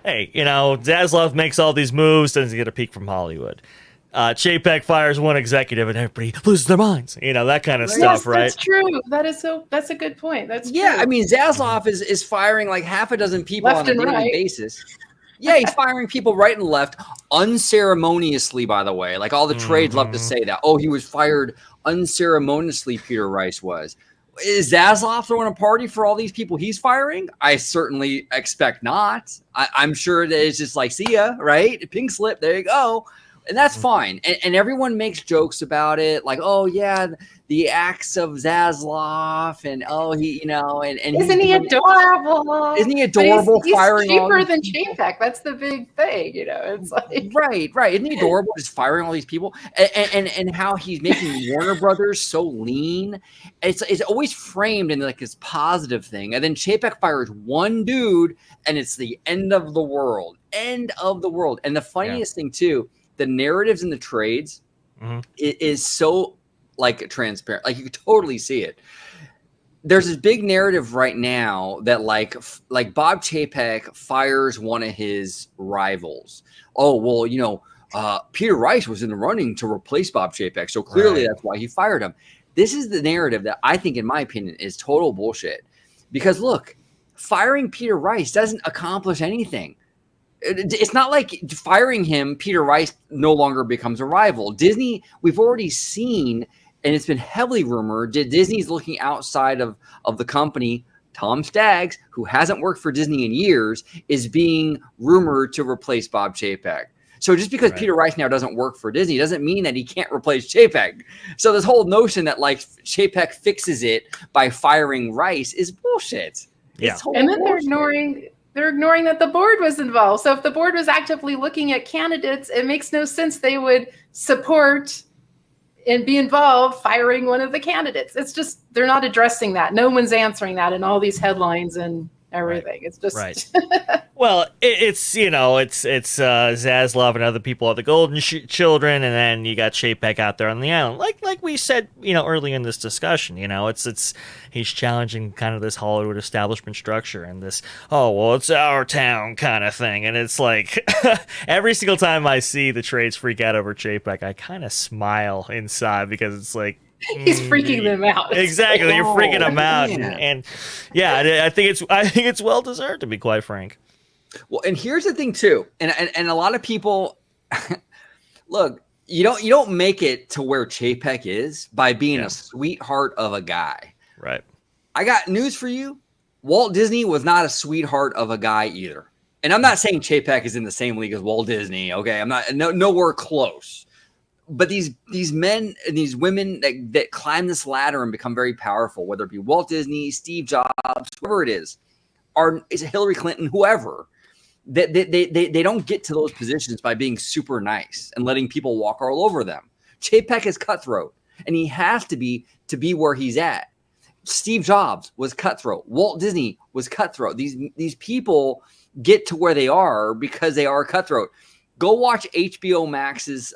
hey, Zaslav makes all these moves, doesn't get a peek from Hollywood. Chapek fires one executive and everybody loses their minds. That kind of stuff, right? That's true. That's a good point. That's true. I mean, Zaslav is firing like half a dozen people left on a daily basis. Yeah, he's firing people right and left unceremoniously, by the way. Like all the trades love to say that. Oh, he was fired unceremoniously, Peter Rice was. Is Zaslav throwing a party for all these people he's firing? I certainly expect not. I'm sure that it's just like, see ya, right? Pink slip, there you go. And that's fine. And everyone makes jokes about it. Like, oh, yeah, the acts of Zaslav. And, oh, he, and isn't he adorable? Isn't he adorable? He's firing cheaper than Chapek. That's the big thing. It's like. Right. Isn't he adorable just firing all these people? And how he's making Warner Brothers so lean. It's always framed in like this positive thing. And then Chapek fires one dude and it's the end of the world. End of the world. And the funniest thing, too, the narratives in the trades is so like transparent. Like you could totally see it. There's this big narrative right now that like Bob Chapek fires one of his rivals. Oh, well, Peter Rice was in the running to replace Bob Chapek. So clearly that's why he fired him. This is the narrative that I think, in my opinion, is total bullshit. Because look, firing Peter Rice doesn't accomplish anything. It's not like firing him, Peter Rice no longer becomes a rival. Disney, we've already seen, and it's been heavily rumored, that Disney's looking outside of the company. Tom Staggs, who hasn't worked for Disney in years, is being rumored to replace Bob Chapek. So just because Peter Rice now doesn't work for Disney doesn't mean that he can't replace Chapek. So this whole notion that like Chapek fixes it by firing Rice is bullshit. Yeah. And then they're ignoring that the board was involved. So if the board was actively looking at candidates, it makes no sense they would support and be involved firing one of the candidates. It's just, they're not addressing that. No one's answering that in all these headlines and everything. It's just well, it's Zaslav and other people are the golden children, and then you got Chapek out there on the island, like we said, early in this discussion. It's he's challenging kind of this Hollywood establishment structure and this, oh well, it's our town kind of thing, and it's like every single time I see the trades freak out over Chapek, I kind of smile inside because it's like, he's freaking them out. Exactly, you're freaking them out, and I think it's well deserved, to be quite frank. Well, and here's the thing too, and a lot of people look, you don't make it to where Chapek is by being a sweetheart of a guy. Right. I got news for you. Walt Disney was not a sweetheart of a guy either, and I'm not saying Chapek is in the same league as Walt Disney. Okay, I'm not nowhere close. But these men and these women that climb this ladder and become very powerful, whether it be Walt Disney, Steve Jobs, whoever it is Hillary Clinton, whoever, they don't get to those positions by being super nice and letting people walk all over them. Chapek is cutthroat, and he has to be where he's at. Steve Jobs was cutthroat. Walt Disney was cutthroat. These people get to where they are because they are cutthroat. Go watch HBO Max's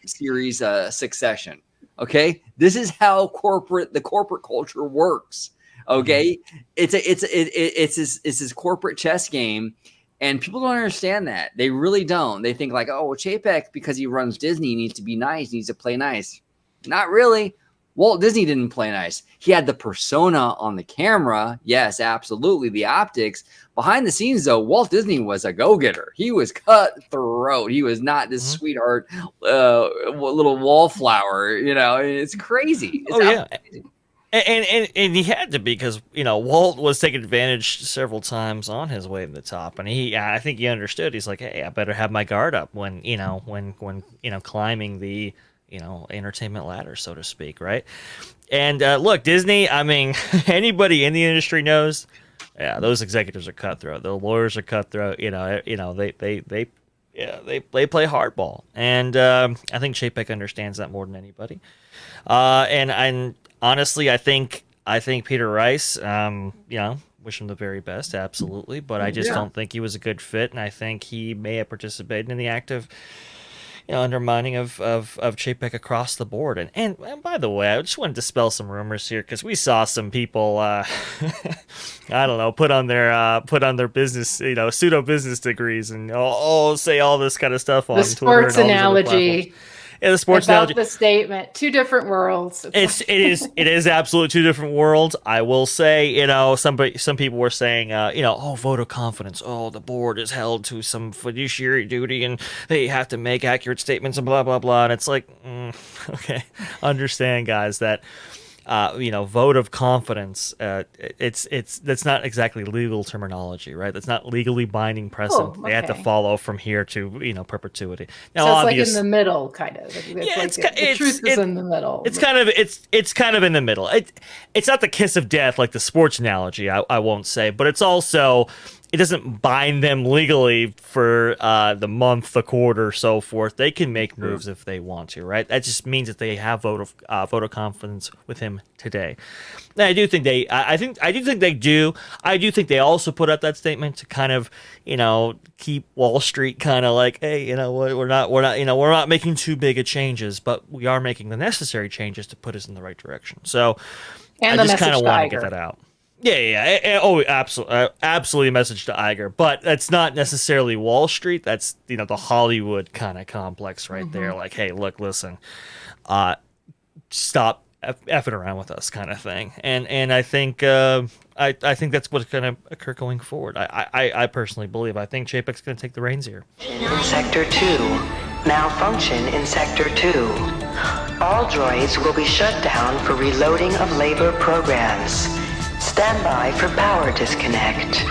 series Succession. Okay, this is how the corporate culture works. Okay, it's this corporate chess game, and people don't understand that. They really don't. They think like, oh, well, Chapek, because he runs Disney, needs to be nice, needs to play nice. Not really. Walt Disney didn't play nice. He had the persona on the camera. Yes, absolutely. The optics. Behind the scenes, though, Walt Disney was a go-getter. He was cutthroat. He was not this sweetheart little wallflower. It's crazy. It's crazy. And he had to be, because Walt was taking advantage several times on his way to the top, and I think he understood. He's like, hey, I better have my guard up when climbing the entertainment ladder, so to speak, right? And look, Disney, I mean, anybody in the industry knows, those executives are cutthroat. The lawyers are cutthroat. They play hardball, and I think Chapek understands that more than anybody. And honestly, I think Peter Rice, wish him the very best, absolutely, but I just don't think he was a good fit, and I think he may have participated in the act of undermining of Chapek across the board. And by the way, I just want to dispel some rumors here because we saw some people, I don't know, put on their business, pseudo business degrees and say all this kind of stuff on The Twitter sports and all these other analogy. platforms. Yeah, the sports about analogy. The statement, two different worlds. It is absolutely two different worlds. I will say, some people were saying, vote of confidence. Oh, the board is held to some fiduciary duty and they have to make accurate statements and blah blah blah. And it's like, okay, understand, guys, that. Vote of confidence. That's not exactly legal terminology, right? That's not legally binding precedent. Oh, They have to okay. follow from here to perpetuity. Now, So it's like in the middle, kind of. The truth is in the middle. It's kind of in the middle. It's not the kiss of death like the sports analogy. I won't say, but it's also. It doesn't bind them legally for the month, the quarter, so forth. They can make moves if they want to, right? That just means that they have vote of confidence with him today. And I do think they. I do think they do. I do think they also put out that statement to kind of, keep Wall Street kind of like, hey, we're not making too big of changes, but we are making the necessary changes to put us in the right direction. So and I just kind of want to Iger. get that out. Yeah. Oh, absolutely a message to Iger. But that's not necessarily Wall Street. That's, the Hollywood kind of complex right there. Like, hey, look, listen, stop effing around with us kind of thing. And I think I think that's what's going to occur going forward. I personally believe. I think Chapek's going to take the reins here. In Sector 2. Malfunction in Sector 2. All droids will be shut down for reloading of labor programs. Stand by for power disconnect.